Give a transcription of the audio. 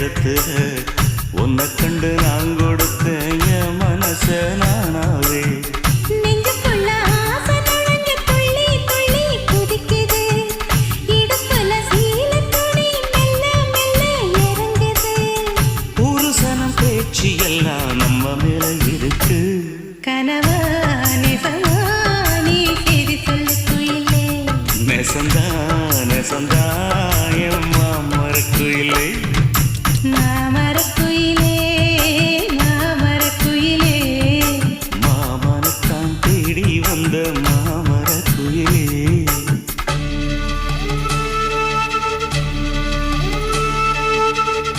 நேரத்துல உன்னை கண்டு நான் கொடுத்த என் மனச நானாவே நெஞ்சுக்குள்ள ஆசை நுழைஞ்சு துள்ளி துள்ளி குதிக்குது. இடுப்புல சீலைத் துணி மெல்ல மெல்ல இறங்குது. ஒரு சனம் பேச்சு எல்லாம் நம்ம மேல இருக்கு. கனவா நிசமா நீ செய்தி சொல்லு குயிலே. நெசந்தா நெசந்தா என் மாமர குயிலே நான் மறக்க